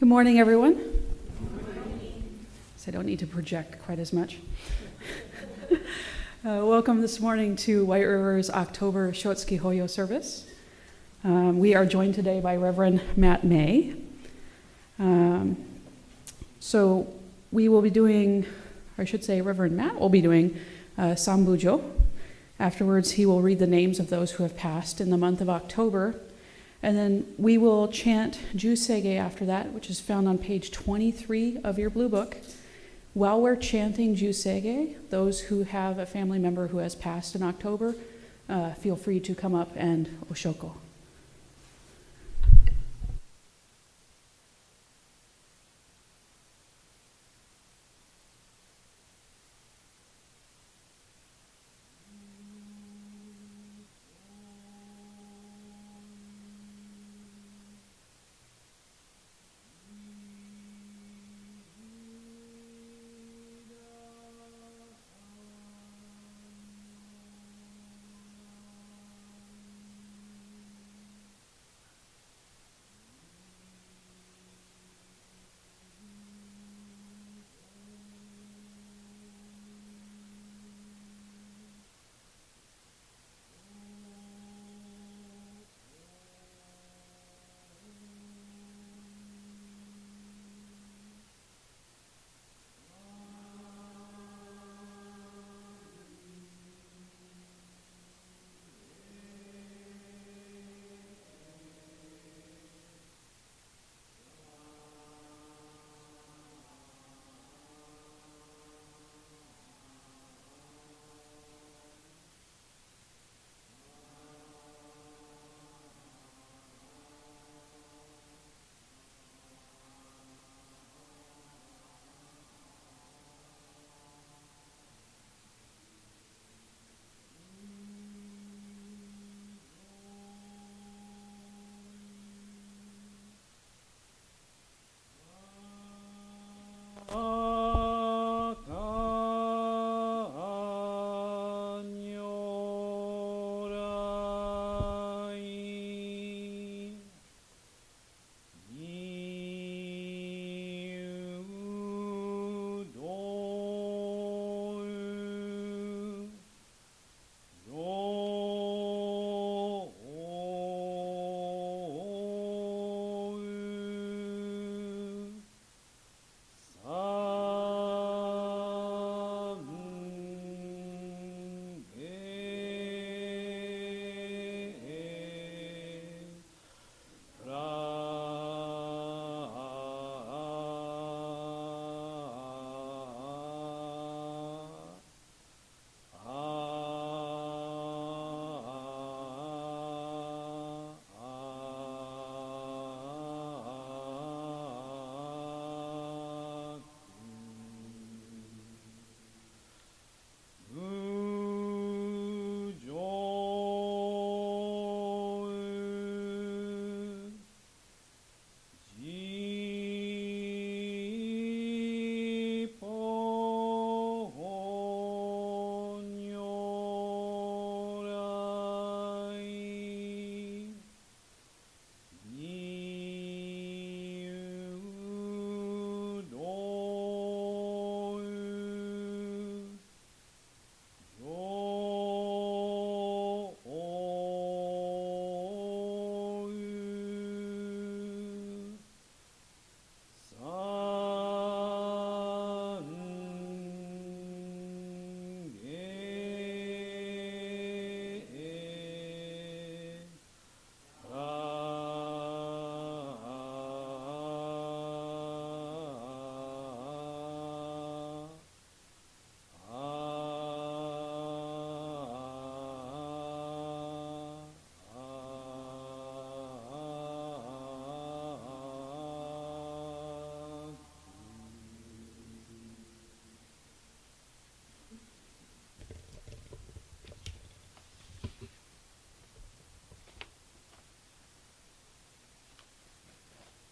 Good morning, everyone. So I don't need to project quite as much. Welcome this morning to White River's October Shotsuki Hoyo service. We are joined today by Reverend Matt May. So we will be doing, or I should say Reverend Matt will be doing Sambujo. Afterwards, he will read the names of those who have passed in the month of October. And then we will chant Jusege after that, which is found on page 23 of your blue book. While we're chanting Jusege, those who have a family member who has passed in October, feel free to come up and oshoko.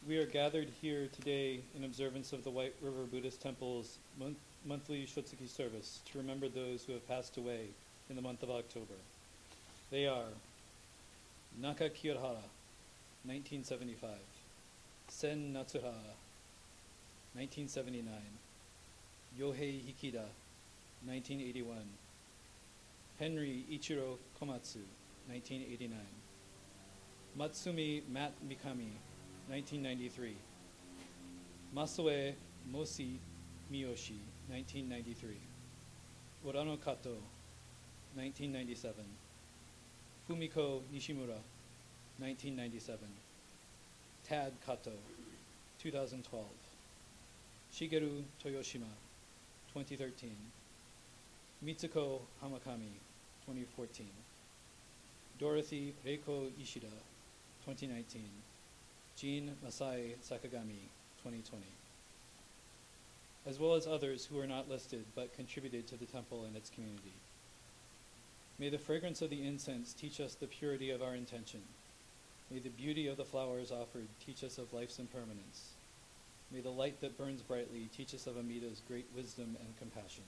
We are gathered here today in observance of the White River Buddhist Temple's monthly Shotsuki service to remember those who have passed away in the month of October. They are Naka Kiyohara, 1975, Sen Natsuha, 1979. Yohei Hikida, 1981. Henry Ichiro Komatsu, 1989. Matsumi Matt Mikami, 1993. Masoe Mosi Miyoshi, 1993. Urano Kato, 1997. Fumiko Nishimura, 1997. Tad Kato, 2012. Shigeru Toyoshima, 2013. Mitsuko Hamakami, 2014. Dorothy Reiko Ishida, 2019. Jean Masai Sakagami, 2020. As well as others who are not listed but contributed to the temple and its community. May the fragrance of the incense teach us the purity of our intention. May the beauty of the flowers offered teach us of life's impermanence. May the light that burns brightly teach us of Amida's great wisdom and compassion.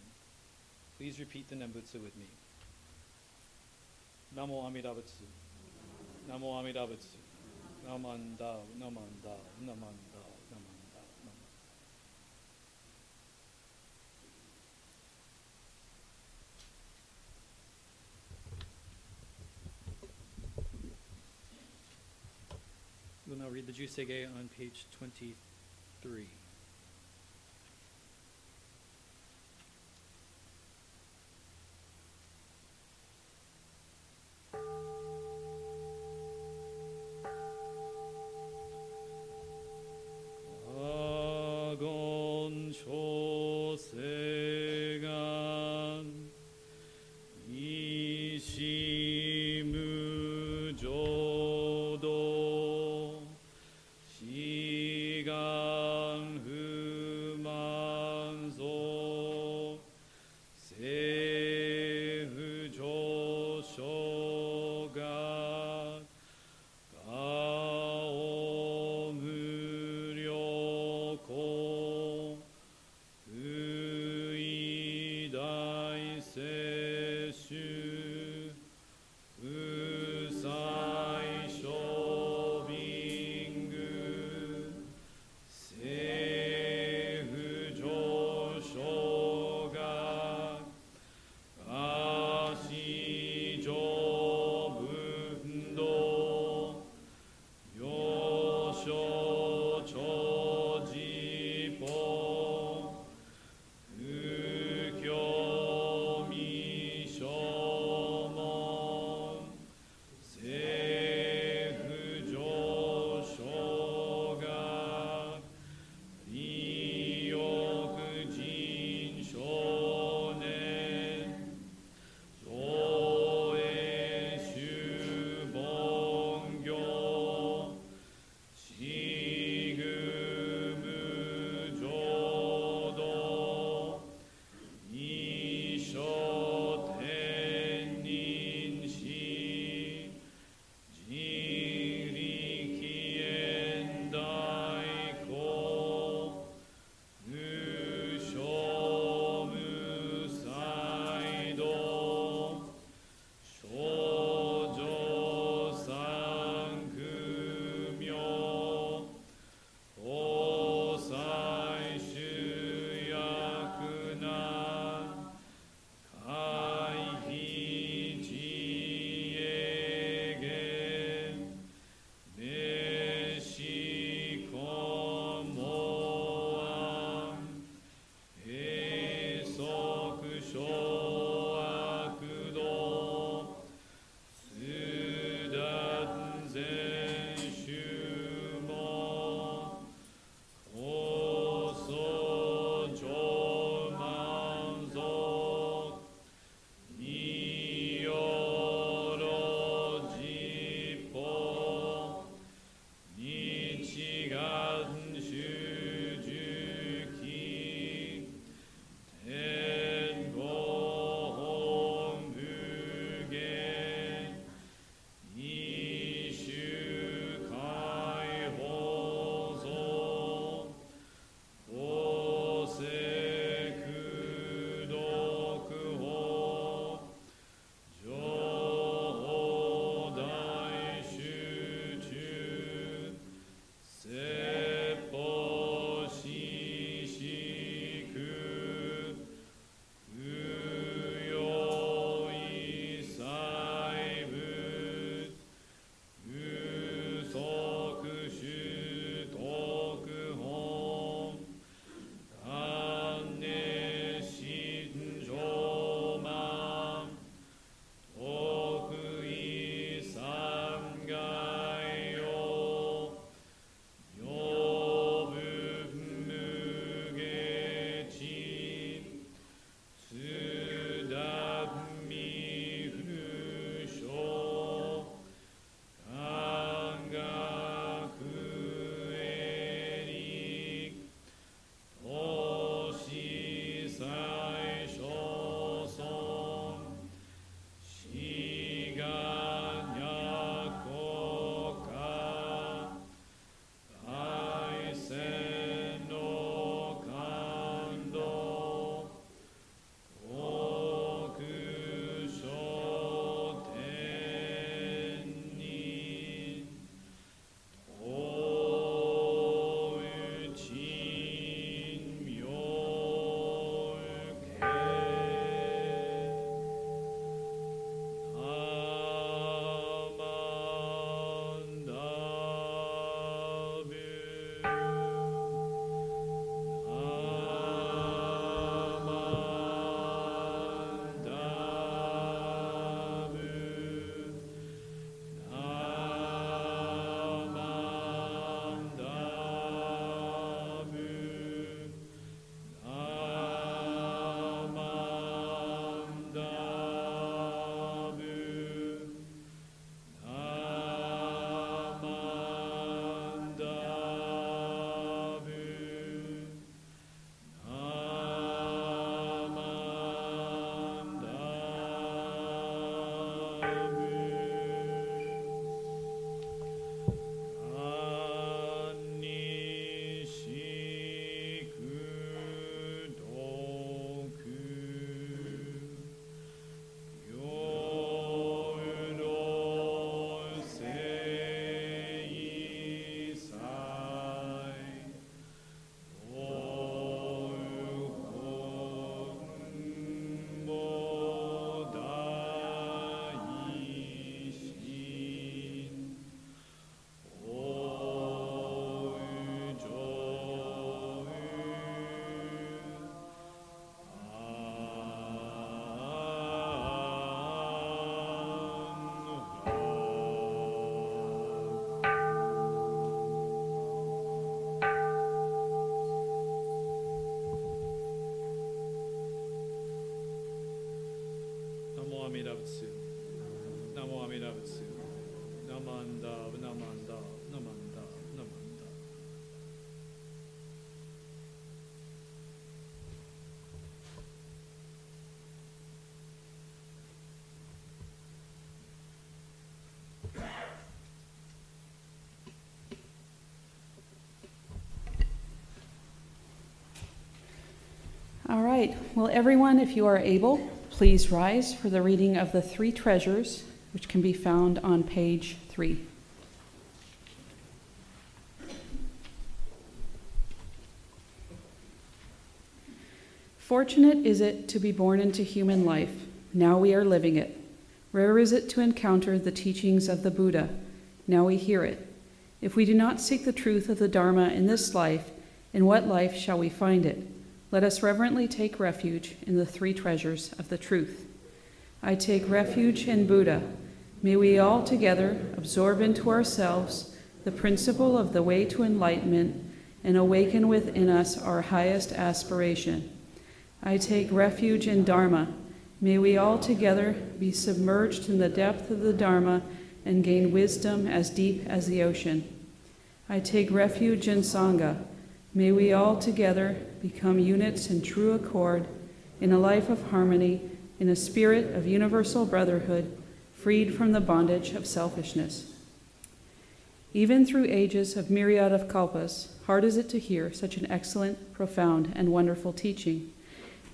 Please repeat the Nembutsu with me. Namo Amida Butsu. Namo Amida Butsu. Naman Dao, Naman Dao, Naman Dao, Naman Dao, Naman. We'll now read the Jusege on page 23. 아건 조세간 이시무조도 시간 Namo Amida Butsu. Namanda, Namanda, Namanda, Namanda. All right. Well, everyone, if you are able, please rise for the reading of the three treasures, which can be found on page 3. Fortunate is it to be born into human life. Now we are living it. Rare is it to encounter the teachings of the Buddha. Now we hear it. If we do not seek the truth of the Dharma in this life, in what life shall we find it? Let us reverently take refuge in the three treasures of the truth. I take refuge in Buddha. May we all together absorb into ourselves the principle of the way to enlightenment and awaken within us our highest aspiration. I take refuge in Dharma. May we all together be submerged in the depth of the Dharma and gain wisdom as deep as the ocean. I take refuge in Sangha. May we all together become units in true accord, in a life of harmony, in a spirit of universal brotherhood, freed from the bondage of selfishness. Even through ages of myriad of kalpas, hard is it to hear such an excellent, profound, and wonderful teaching.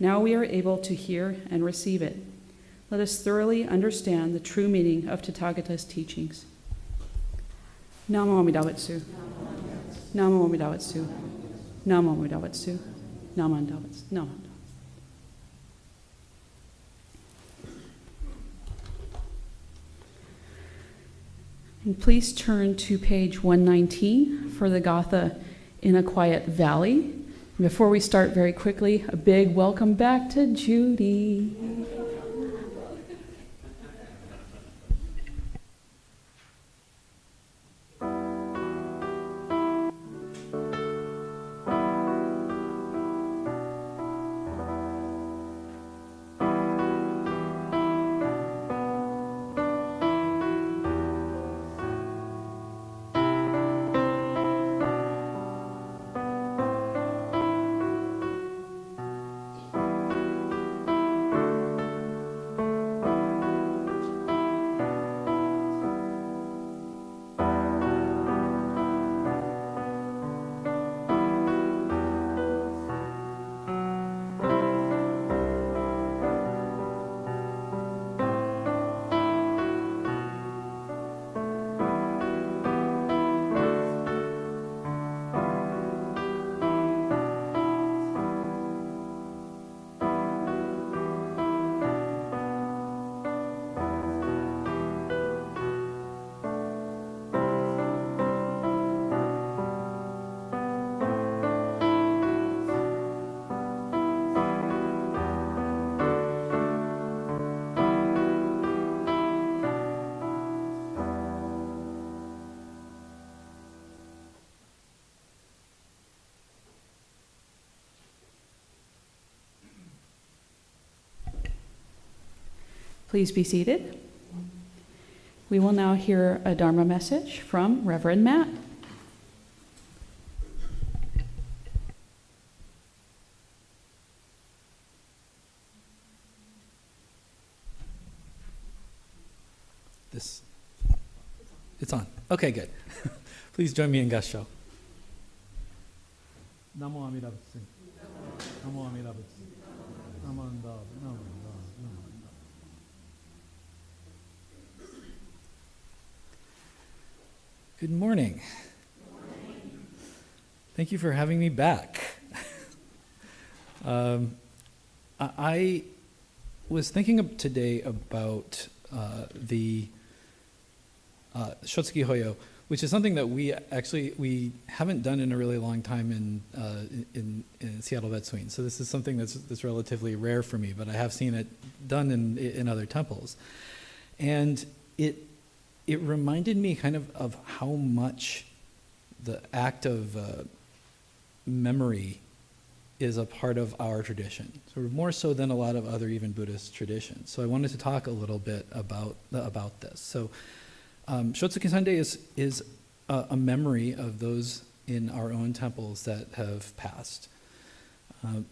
Now we are able to hear and receive it. Let us thoroughly understand the true meaning of Tathagata's teachings. Namo Amida Butsu. Namo Amida Butsu. Namo Amida Butsu. Namo Amida Butsu. Namo. And please turn to page 119 for the Gatha in a Quiet Valley. Before we start, very quickly, a big welcome back to Judy. Please be seated. We will now hear a Dharma message from Reverend Matt. It's on. Okay, good. Please join me in Gassho. Namo Amida Butsu. Namo Amida Butsu. Namanda, Namanda, Namanda. Good morning. Thank you for having me back. I was thinking today about the Shotsuki Hoyo, which is something that we haven't done in a really long time in Seattle Betsuin. So this is something that's relatively rare for me, but I have seen it done in other temples, and it reminded me kind of how much the act of memory is a part of our tradition, sort of more so than a lot of other even Buddhist traditions. So I wanted to talk a little bit about this. So Shotsuki Sunday is a memory of those in our own temples that have passed.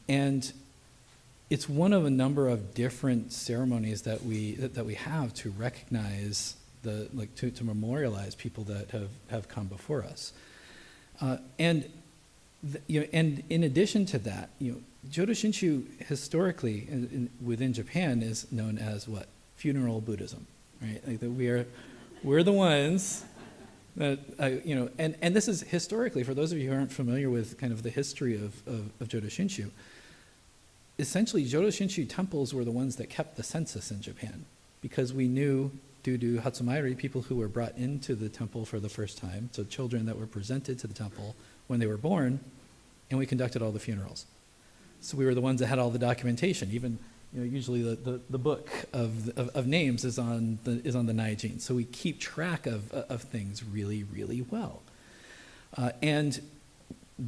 And it's one of a number of different ceremonies that we have to recognize to memorialize people that have come before us. And in addition to that, Jodo Shinshu historically within Japan is known as what? Funeral Buddhism, right? Like that we're the ones that and this is historically, for those of you who aren't familiar with kind of the history of Jodo Shinshu. Essentially, Jodo Shinshu temples were the ones that kept the census in Japan, because we knew, due to Hatsumairi, people who were brought into the temple for the first time, so children that were presented to the temple when they were born, and we conducted all the funerals. So we were the ones that had all the documentation. Even usually the book of names is on the Naijin. So we keep track of things really, really well. And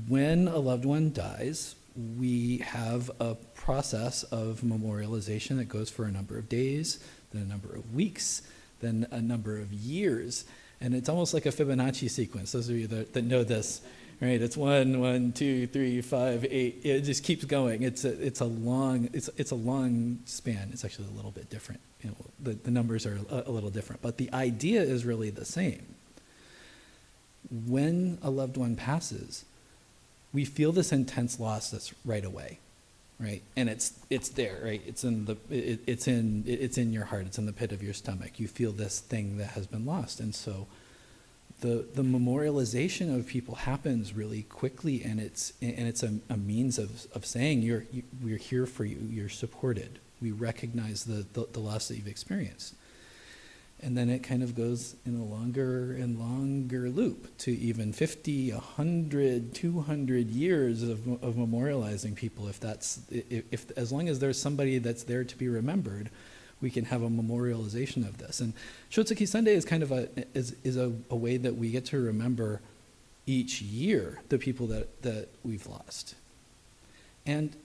when a loved one dies, we have a process of memorialization that goes for a number of days, then a number of weeks, then a number of years. And it's almost like a Fibonacci sequence. Those of you that know this, right? It's 1, 2, 3, 5, 8. It just keeps going. It's a long span. It's actually a little bit different. The numbers are a little different, but the idea is really the same. When a loved one passes, we feel this intense loss that's right away, right? And it's there, right? It's in your heart. It's in the pit of your stomach. You feel this thing that has been lost, and so the memorialization of people happens really quickly, and it's a means of saying we're here for you. You're supported. We recognize the loss that you've experienced. And then it kind of goes in a longer and longer loop to even 50, 100, 200 years of memorializing people. If as long as there's somebody that's there to be remembered, we can have a memorialization of this. And Shotsuki Sunday is kind of a way that we get to remember each year the people that we've lost. And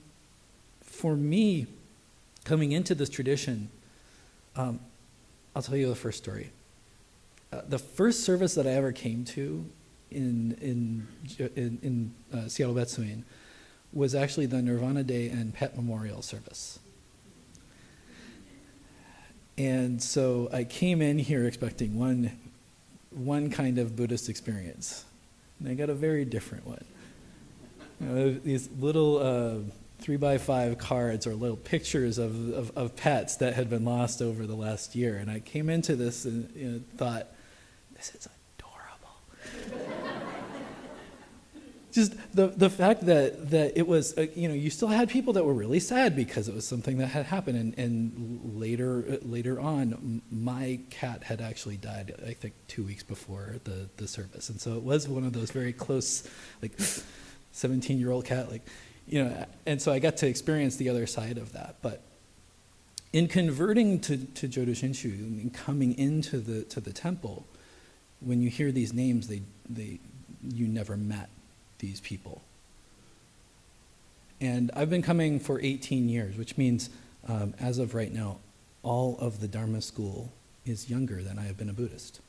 for me, coming into this tradition, I'll tell you the first story. The first service that I ever came to in Seattle Betsuin was actually the Nirvana Day and Pet Memorial service. And so I came in here expecting one kind of Buddhist experience, and I got a very different one. These little 3x5 cards or little pictures of pets that had been lost over the last year. And I came into this and thought, this is adorable. Just the fact that it was, you still had people that were really sad because it was something that had happened. And later on, my cat had actually died, I think, 2 weeks before the service. And so it was one of those very close, 17-year-old cat, and so I got to experience the other side of that. But in converting to Jodo Shinshu and coming into the temple, when you hear these names, you never met these people. And I've been coming for 18 years, which means as of right now, all of the Dharma school is younger than I have been a Buddhist.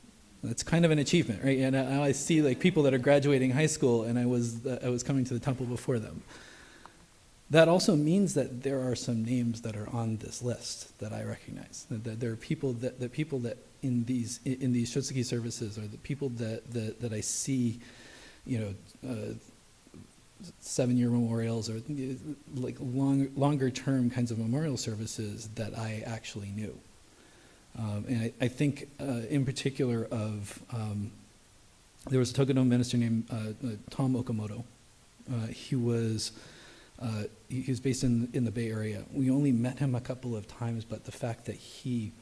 That's kind of an achievement, right? And now I see people that are graduating high school, and I was coming to the temple before them. That also means that there are some names that are on this list that I recognize. That there are people that in these Shotsuki services, or the people that I see, 7-year memorials, or longer term kinds of memorial services that I actually knew. And I think in particular of there was a Tokuno minister named Tom Okamoto. He was based in the Bay Area. We only met him a couple of times, but the fact that he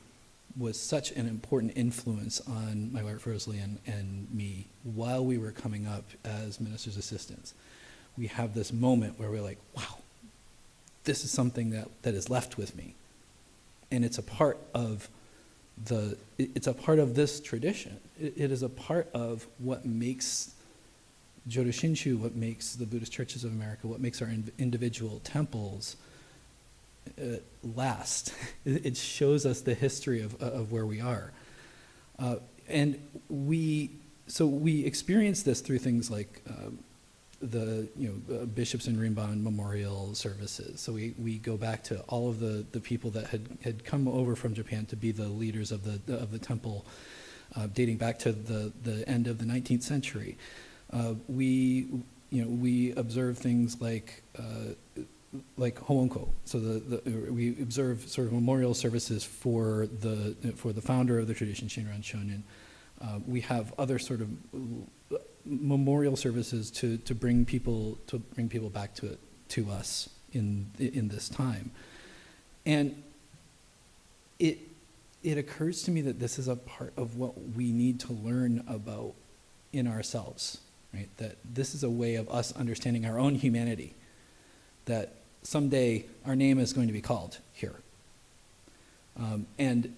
was such an important influence on my wife Rosalie and me while we were coming up as minister's assistants, we have this moment where we're like, wow, this is something that is left with me. And it's a part of this tradition. It is a part of what makes Jodo Shinshu, what makes the Buddhist churches of America, what makes our individual temples last. It shows us the history of where we are. And we experience this through things like the bishops and Rinban memorial services. So we go back to all of the people that had come over from Japan to be the leaders of the temple, dating back to the end of the 19th century. We observe things like Hoonko. So we observe sort of memorial services for the founder of the tradition, Shinran Shonin. We have other sort of memorial services to bring people back to us in this time, and it occurs to me that this is a part of what we need to learn about in ourselves, right? That this is a way of us understanding our own humanity. That someday our name is going to be called here, and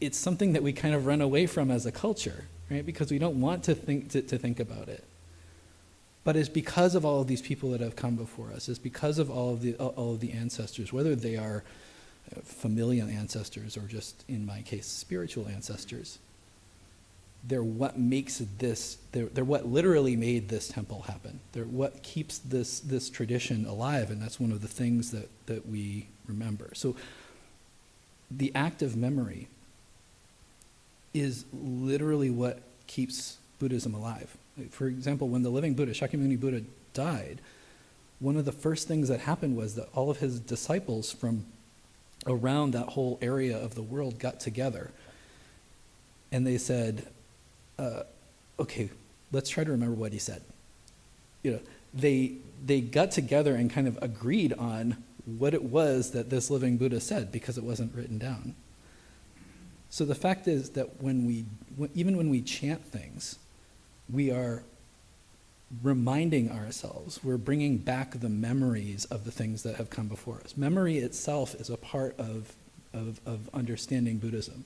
it's something that we kind of run away from as a culture, right? Because we don't want to think about it. But it's because of all of these people that have come before us. It's because of all of the ancestors, whether they are familial ancestors or just, in my case, spiritual ancestors. They're what makes this. They're what literally made this temple happen. They're what keeps this tradition alive, and that's one of the things that we remember. So the act of memory is literally what keeps Buddhism alive. For example, when the living Buddha, Shakyamuni Buddha, died, one of the first things that happened was that all of his disciples from around that whole area of the world got together, and they said, okay, let's try to remember what he said. They got together and kind of agreed on what it was that this living Buddha said, because it wasn't written down. So the fact is that even when we chant things, we are reminding ourselves, we're bringing back the memories of the things that have come before us. Memory itself is a part of understanding Buddhism.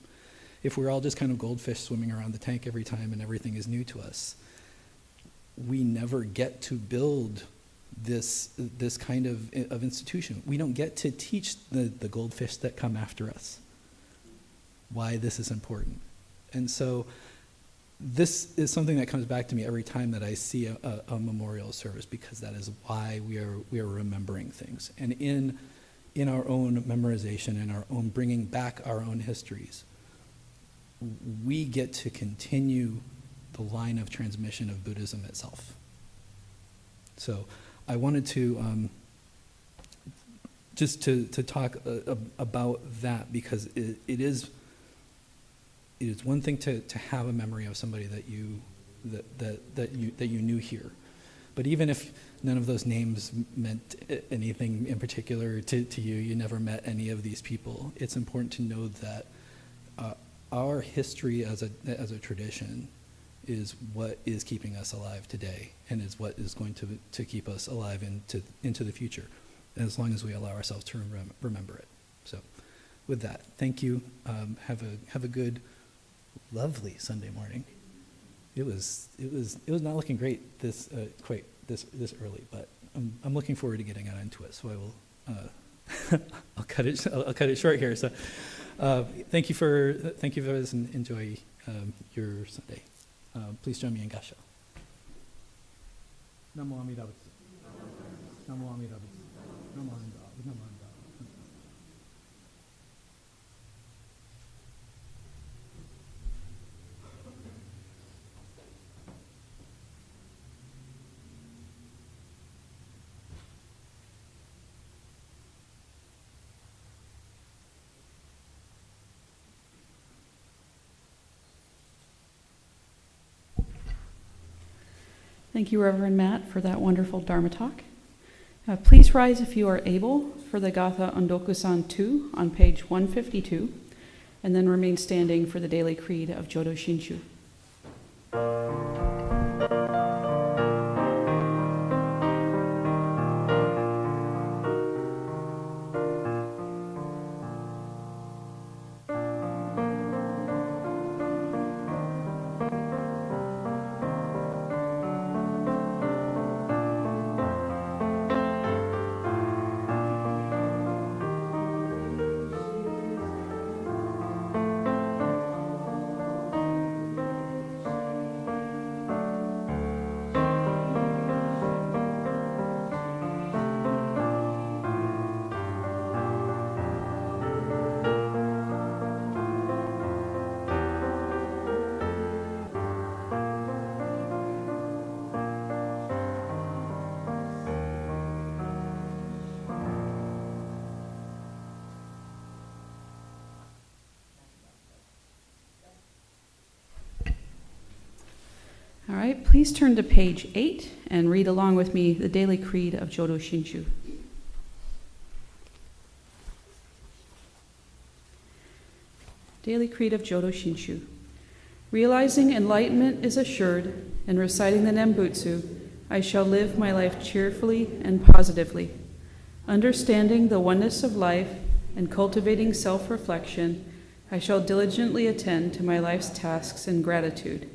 If we're all just kind of goldfish swimming around the tank every time and everything is new to us, we never get to build this kind of institution. We don't get to teach the goldfish that come after us why this is important. And so this is something that comes back to me every time that I see a memorial service, because that is why we are remembering things. And in our own memorization, in our own bringing back our own histories, we get to continue the line of transmission of Buddhism itself. So I wanted to just to talk about that, because it is one thing to have a memory of somebody that you knew here, but even if none of those names meant anything in particular to you, you never met any of these people, it's important to know that our history as a tradition is what is keeping us alive today, and is what is going to keep us alive into the future, as long as we allow ourselves to remember it. So with that, thank you. Have a good, lovely Sunday morning. It was not looking great this early, but I'm looking forward to getting out into it. So I will I'll cut it short here. So thank you for this, and enjoy your Sunday. Please join me in Gassho. Namo Amida Butsu. Namo Amida Butsu. Namo Amida. Namo Amida. Thank you, Reverend Matt, for that wonderful Dharma talk. Please rise if you are able for the Gatha Ondoku-san 2 on page 152, and then remain standing for the daily creed of Jodo Shinshu. right, please turn to page 8 and read along with me the Daily Creed of Jodo Shinshu. Daily Creed of Jodo Shinshu. Realizing enlightenment is assured and reciting the Nembutsu, I shall live my life cheerfully and positively. Understanding the oneness of life and cultivating self-reflection, I shall diligently attend to my life's tasks in gratitude.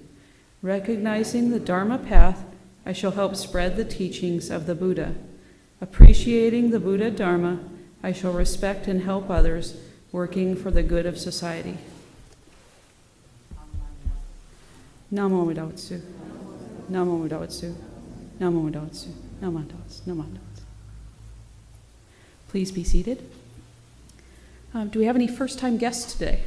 Recognizing the Dharma path, I shall help spread the teachings of the Buddha. Appreciating the Buddha Dharma, I shall respect and help others, working for the good of society. Namo Amida Butsu. Namo Amida Butsu. Namo Amida Butsu. Namo Amida Butsu. Namo Amida Butsu. Please be seated. Do we have any first-time guests today?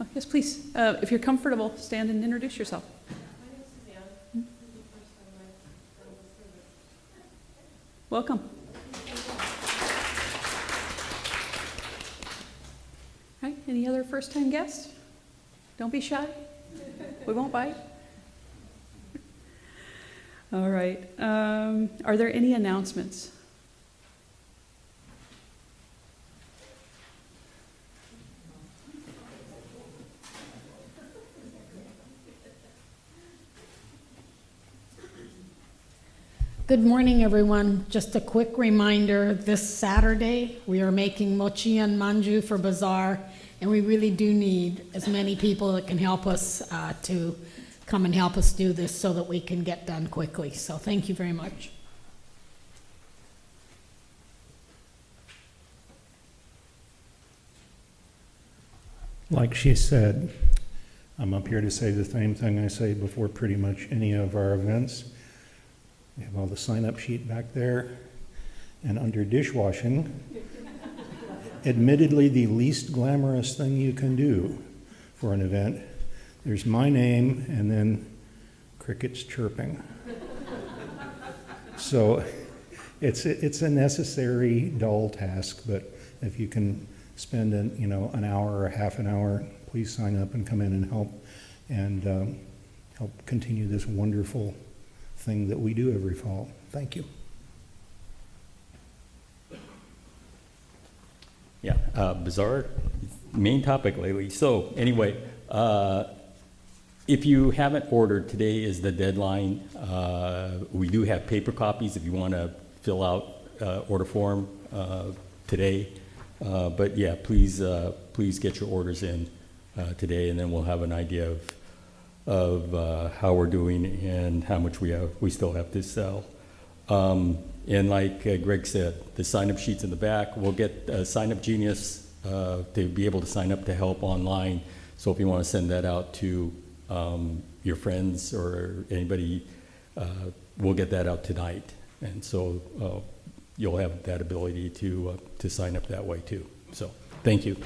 Oh, yes, please. If you're comfortable, stand and introduce yourself. My name is Suzanne. This is the first time I've done this service. Welcome. All right, any other first-time guests? Don't be shy. We won't bite. All right. Are there any announcements? Good morning, everyone. Just a quick reminder, this Saturday we are making mochi and manju for Bazaar, and we really do need as many people that can help us to come and help us do this so that we can get done quickly. So thank you very much. Like she said, I'm up here to say the same thing I say before pretty much any of our events. We have all the sign-up sheet back there. And under dishwashing, admittedly the least glamorous thing you can do for an event, there's my name and then crickets chirping. So it's a necessary, dull task, but if you can spend an hour or half an hour, please sign up and come in and help continue this wonderful thing that we do every fall. Thank you. Yeah, Bazaar, main topic lately. So anyway, if you haven't ordered, today is the deadline. We do have paper copies if you want to fill out order form today. But yeah, please get your orders in today, and then we'll have an idea of how we're doing and how much we still have to sell. And like Greg said, the sign-up sheets in the back, we'll get Sign Up Genius to be able to sign up to help online. So if you want to send that out to your friends or anybody, we'll get that out tonight. And so you'll have that ability to sign up that way too. So thank you.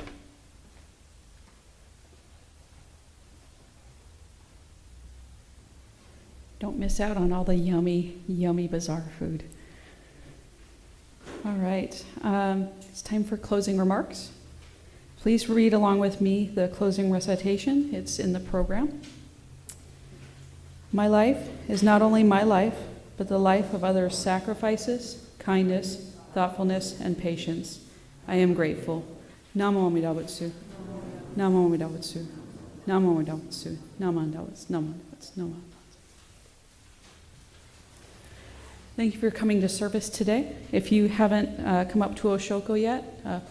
Don't miss out on all the yummy, yummy Bazaar food. All right, it's time for closing remarks. Please read along with me the closing recitation. It's in the program. My life is not only my life, but the life of others' sacrifices, kindness, thoughtfulness, and patience. I am grateful. Namo Amida Butsu. Namo Amida Butsu. Namo Amida Butsu. Namo Amida Butsu. Namo Amida Butsu. Namo Amida Butsu. Thank you for coming to service today. If you haven't come up to Oshoko yet,